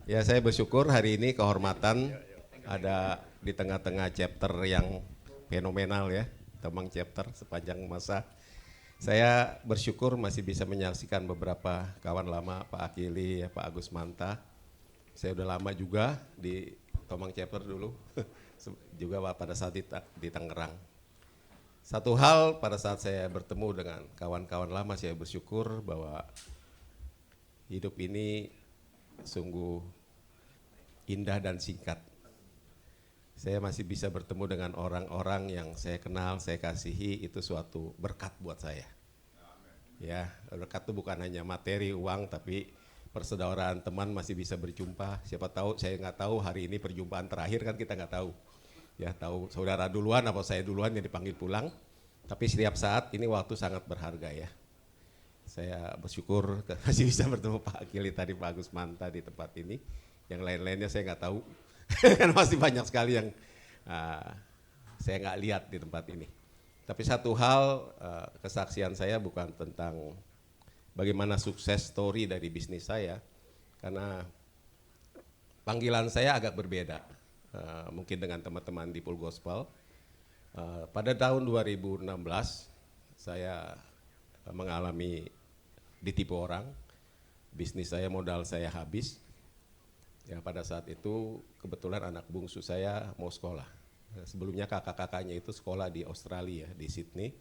Ya, saya bersyukur hari ini kehormatan ada di tengah-tengah chapter yang fenomenal ya, Tomang chapter sepanjang masa. Saya bersyukur masih bisa menyaksikan beberapa kawan lama, Pak Akili, ya, Pak Agus Manta. Saya udah lama juga di Tomang chapter dulu, juga pada saat di Tangerang. Satu hal pada saat saya bertemu dengan kawan-kawan lama, saya bersyukur bahwa hidup ini sungguh indah dan singkat. Saya masih bisa bertemu dengan orang-orang yang saya kenal, saya kasihi, itu suatu berkat buat saya. Ya, berkat itu bukan hanya materi, uang, tapi persaudaraan teman masih bisa berjumpa. Siapa tahu, saya nggak tahu hari ini perjumpaan terakhir kan kita nggak tahu. Ya, tahu saudara duluan atau saya duluan yang dipanggil pulang. Tapi setiap saat ini waktu sangat berharga ya. Saya bersyukur masih bisa bertemu Pak Akili tadi, Pak Agus Manta di tempat ini. Yang lain-lainnya saya nggak tahu, kan masih banyak sekali yang uh, saya nggak lihat di tempat ini. Tapi satu hal, kesaksian saya bukan tentang bagaimana sukses story dari bisnis saya, karena panggilan saya agak berbeda, mungkin dengan teman-teman di Full Gospel. Pada tahun 2016 saya mengalami ditipu orang, bisnis saya, modal saya habis. Ya, pada saat itu kebetulan anak bungsu saya mau sekolah. Sebelumnya kakak-kakaknya itu sekolah di Australia, di Sydney.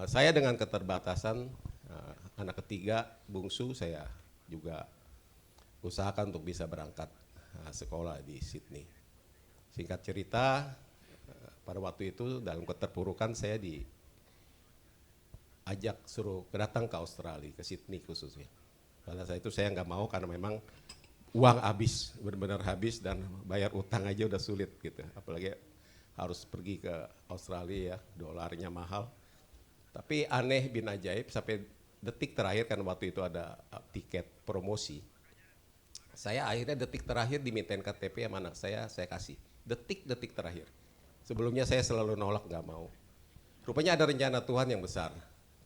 Saya dengan keterbatasan, anak ketiga bungsu saya juga usahakan untuk bisa berangkat sekolah di Sydney. Singkat cerita, pada waktu itu dalam keterpurukan saya diajak suruh datang ke Australia, ke Sydney khususnya. Pada saat itu saya nggak mau karena memang uang habis, benar-benar habis, dan bayar utang aja udah sulit gitu. Apalagi harus pergi ke Australia ya, dolarnya mahal. Tapi aneh bin ajaib, sampai detik terakhir kan waktu itu ada tiket promosi. Saya akhirnya detik terakhir dimintain KTP sama anak saya kasih. Detik-detik terakhir. Sebelumnya saya selalu nolak, nggak mau. Rupanya ada rencana Tuhan yang besar,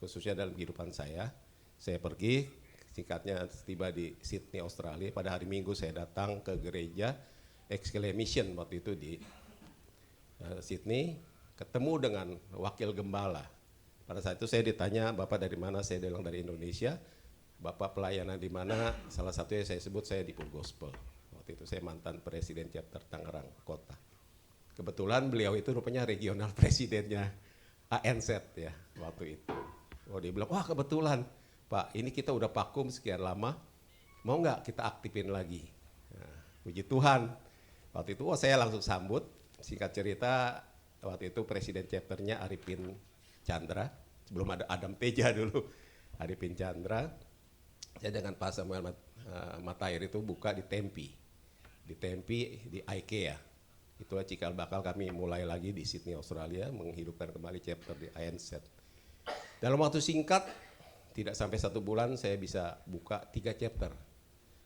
khususnya dalam kehidupan saya. Saya pergi, singkatnya tiba di Sydney, Australia. Pada hari Minggu saya datang ke gereja Exclamation waktu itu di Sydney, ketemu dengan wakil gembala. Pada saat itu saya ditanya, Bapak dari mana? Saya bilang dari Indonesia. Bapak pelayanan di mana? Salah satunya saya sebut saya di Full Gospel. Waktu itu saya mantan presiden chapter Tangerang Kota. Kebetulan beliau itu rupanya regional presidennya ANZ ya waktu itu. Oh, dia bilang, wah kebetulan Pak, ini kita udah vakum sekian lama, mau nggak kita aktifin lagi? Nah, puji Tuhan, waktu itu saya langsung sambut. Singkat cerita, waktu itu presiden chapternya Arifin Chandra, sebelum ada Adam Teja dulu, Arifin Chandra. Saya dengan Pak Samuel Matair itu buka di Tempe, di IKEA. Itulah cikal bakal kami mulai lagi di Sydney, Australia, menghidupkan kembali chapter di ANZ. Dalam waktu singkat, tidak sampai 1 bulan saya bisa buka 3 chapter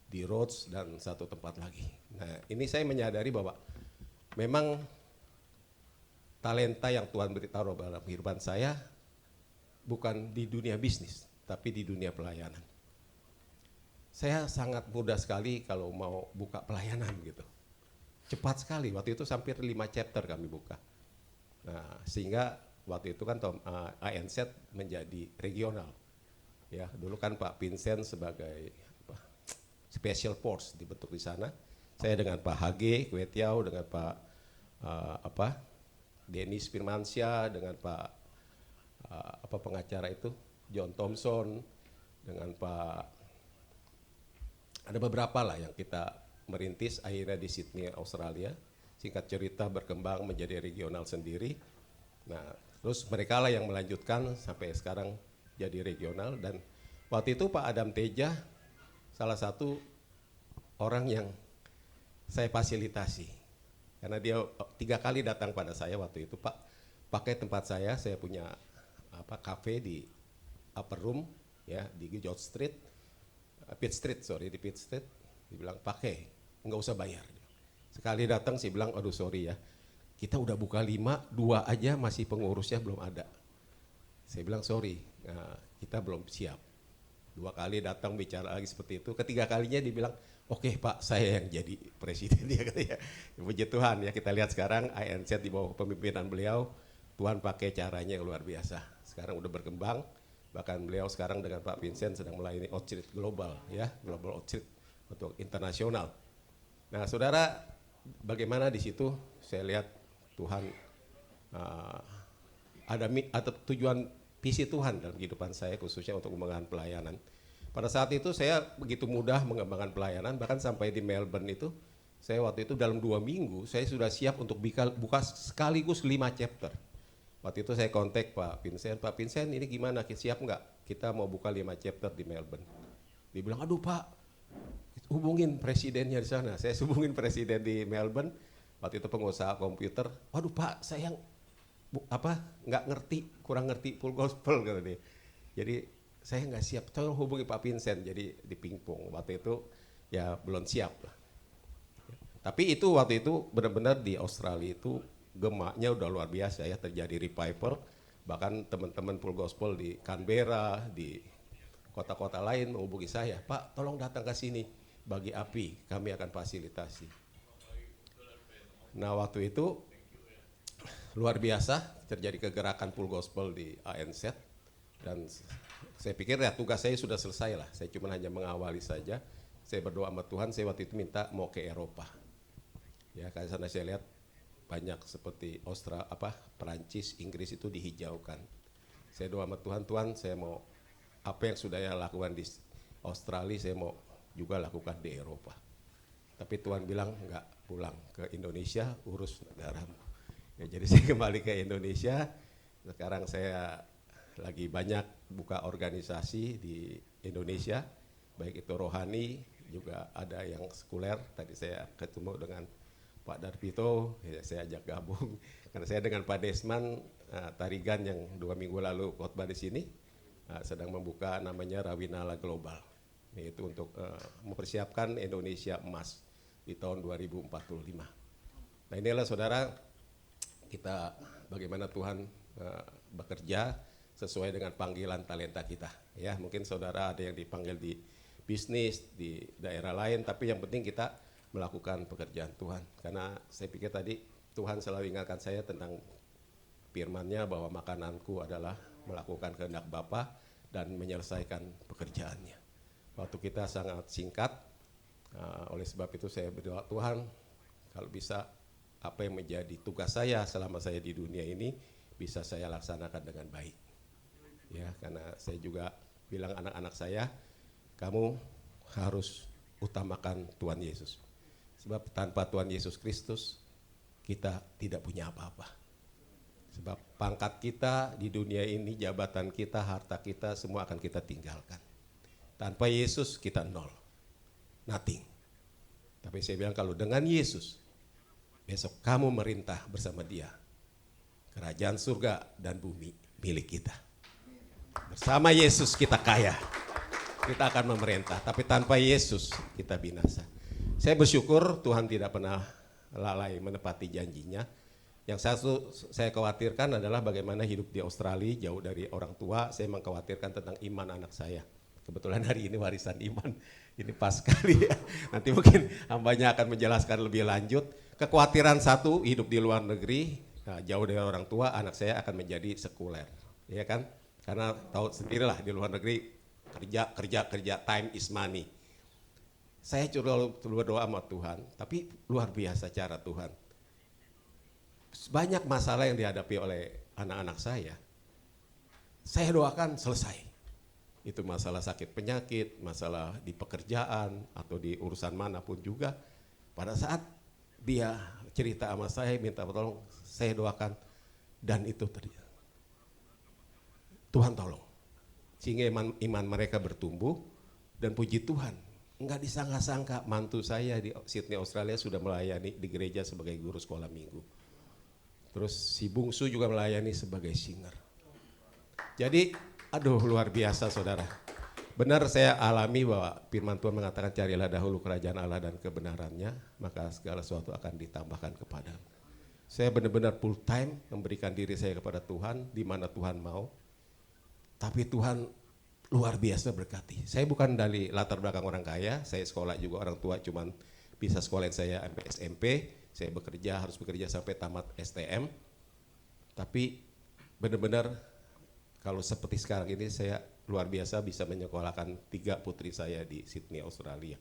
di Rhodes dan 1 tempat lagi. Nah, ini saya menyadari bahwa memang talenta yang Tuhan beritaruh dalam kehidupan saya bukan di dunia bisnis, tapi di dunia pelayanan. Saya sangat mudah sekali kalau mau buka pelayanan gitu. Cepat sekali, waktu itu hampir 5 chapter kami buka. Nah, sehingga waktu itu kan ANZ menjadi regional. Ya, dulu kan Pak Vincent sebagai special force dibentuk di sana. Saya dengan Pak HG Kwetiau, dengan Pak Dennis Firmansyah, dengan Pak pengacara itu John Thompson, dengan Pak, ada beberapa lah yang kita merintis akhirnya di Sydney, Australia. Singkat cerita berkembang menjadi regional sendiri. Nah, terus mereka lah yang melanjutkan sampai sekarang jadi regional. Dan waktu itu Pak Adam Teja salah satu orang yang saya fasilitasi. Karena dia 3 kali datang pada saya waktu itu, Pak, pakai tempat saya punya kafe di Upper Room ya, di George Street, Pitt Street, di Pitt Street. Dibilang pakai, nggak usah bayar. Sekali datang sih bilang, aduh sorry ya, kita udah buka 5, 2 aja masih pengurusnya belum ada. Saya bilang sorry, kita belum siap. 2 kali datang bicara lagi seperti itu, ketiga kalinya dibilang, Oke Pak, saya yang jadi presiden ya katanya. Puji Tuhan ya, kita lihat sekarang INZ di bawah pemimpinan beliau, Tuhan pakai caranya yang luar biasa. Sekarang udah berkembang, bahkan beliau sekarang dengan Pak Vincent sedang melayani outreach global ya, global outreach untuk internasional. Nah saudara, bagaimana di situ saya lihat Tuhan uh, ada tujuan visi Tuhan dalam kehidupan saya khususnya untuk mengembangkan pelayanan. Pada saat itu saya begitu mudah mengembangkan pelayanan, bahkan sampai di Melbourne itu, saya waktu itu dalam 2 minggu, saya sudah siap untuk buka sekaligus 5 chapter. Waktu itu saya kontak Pak Vincent ini gimana, siap nggak? Kita mau buka 5 chapter di Melbourne. Dia bilang, aduh Pak, hubungin presidennya di sana. Saya hubungin presiden di Melbourne, waktu itu pengusaha komputer, waduh Pak, saya nggak ngerti, kurang ngerti full gospel kata dia. Jadi saya nggak siap, tolong hubungi Pak Vincent. Jadi di pingpong waktu itu ya belum siap lah. Tapi itu waktu itu benar-benar di Australia itu gemaknya udah luar biasa ya, terjadi revival. Bahkan teman-teman full gospel di Canberra, di kota-kota lain menghubungi saya, Pak tolong datang ke sini, bagi api kami akan fasilitasi. Nah waktu itu luar biasa terjadi kegerakan full gospel di ANZ. Dan saya pikir ya tugas saya sudah selesai lah, saya cuma hanya mengawali saja. Saya berdoa sama Tuhan, saya waktu itu minta mau ke Eropa. Ya, karena sana saya lihat banyak seperti Perancis, Inggris itu dihijaukan. Saya doa sama Tuhan, Tuhan saya mau apa yang sudah saya lakukan di Australia, saya mau juga lakukan di Eropa. Tapi Tuhan bilang enggak, pulang ke Indonesia, urus negaramu. Ya, jadi saya kembali ke Indonesia, sekarang saya lagi banyak buka organisasi di Indonesia, baik itu rohani, juga ada yang sekuler. Tadi saya ketemu dengan Pak Darvito, ya saya ajak gabung. Karena saya dengan Pak Desman Tarigan yang 2 minggu lalu khotbah di sini, sedang membuka namanya Rawinala Global. Yaitu untuk mempersiapkan Indonesia emas di tahun 2045. Nah inilah saudara, kita bagaimana Tuhan bekerja sesuai dengan panggilan talenta kita. Ya, mungkin saudara ada yang dipanggil di bisnis, di daerah lain, tapi yang penting kita melakukan pekerjaan Tuhan. Karena saya pikir tadi Tuhan selalu ingatkan saya tentang firman-Nya bahwa makananku adalah melakukan kehendak Bapa dan menyelesaikan pekerjaannya. Waktu kita sangat singkat, oleh sebab itu saya berdoa, Tuhan kalau bisa apa yang menjadi tugas saya selama saya di dunia ini bisa saya laksanakan dengan baik. Ya, karena saya juga bilang anak-anak saya, kamu harus utamakan Tuhan Yesus. Sebab tanpa Tuhan Yesus Kristus, kita tidak punya apa-apa. Sebab pangkat kita di dunia ini, jabatan kita, harta kita, semua akan kita tinggalkan. Tanpa Yesus kita nol, nothing. Tapi saya bilang kalau dengan Yesus, besok kamu merintah bersama Dia. Kerajaan surga dan bumi milik kita. Bersama Yesus kita kaya, kita akan memerintah, tapi tanpa Yesus kita binasa. Saya bersyukur Tuhan tidak pernah lalai menepati janjinya. Yang saya khawatirkan adalah bagaimana hidup di Australia jauh dari orang tua. Saya mengkhawatirkan tentang iman anak saya. Kebetulan hari ini warisan iman, ini pas sekali ya. Nanti mungkin hambanya akan menjelaskan lebih lanjut. Kekhawatiran satu, hidup di luar negeri, jauh dari orang tua, anak saya akan menjadi sekuler, ya kan? Karena tahu sendirilah di luar negeri kerja, time is money. Saya cuma berdoa sama Tuhan, tapi luar biasa cara Tuhan. Banyak masalah yang dihadapi oleh anak-anak saya doakan selesai. Itu masalah sakit penyakit, masalah di pekerjaan, atau di urusan manapun juga. Pada saat dia cerita sama saya, minta tolong, saya doakan, dan itu terjadi. Tuhan tolong, sehingga iman mereka bertumbuh, dan puji Tuhan, enggak disangka-sangka mantu saya di Sydney, Australia sudah melayani di gereja sebagai guru sekolah minggu. Terus si bungsu juga melayani sebagai singer. Jadi, aduh luar biasa saudara. Benar saya alami bahwa firman Tuhan mengatakan carilah dahulu kerajaan Allah dan kebenarannya, maka segala sesuatu akan ditambahkan kepadamu. Saya benar-benar full time memberikan diri saya kepada Tuhan di mana Tuhan mau. Tapi Tuhan luar biasa berkati. Saya bukan dari latar belakang orang kaya, saya sekolah juga orang tua cuman bisa sekolahin saya sampai SMP, saya harus bekerja sampai tamat STM. Tapi benar-benar kalau seperti sekarang ini saya luar biasa bisa menyekolahkan 3 putri saya di Sydney, Australia.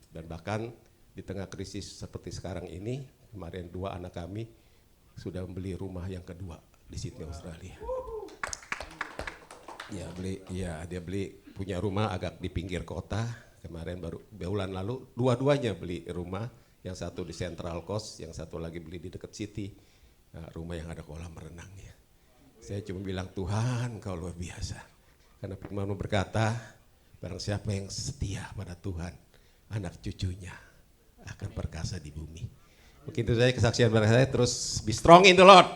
Dan bahkan di tengah krisis seperti sekarang ini, kemarin 2 anak kami sudah membeli rumah yang kedua di Sydney, Australia. Dia beli punya rumah agak di pinggir kota. Kemarin baru bulan lalu dua-duanya beli rumah, yang satu di Central Coast, yang satu lagi beli di dekat city, rumah yang ada kolam renangnya. Saya cuma bilang, Tuhan kau luar biasa. Karena firman-Mu berkata, barang siapa yang setia pada Tuhan, anak cucunya akan perkasa di bumi. Mungkin itu saja kesaksian dari saya, terus be strong in the Lord.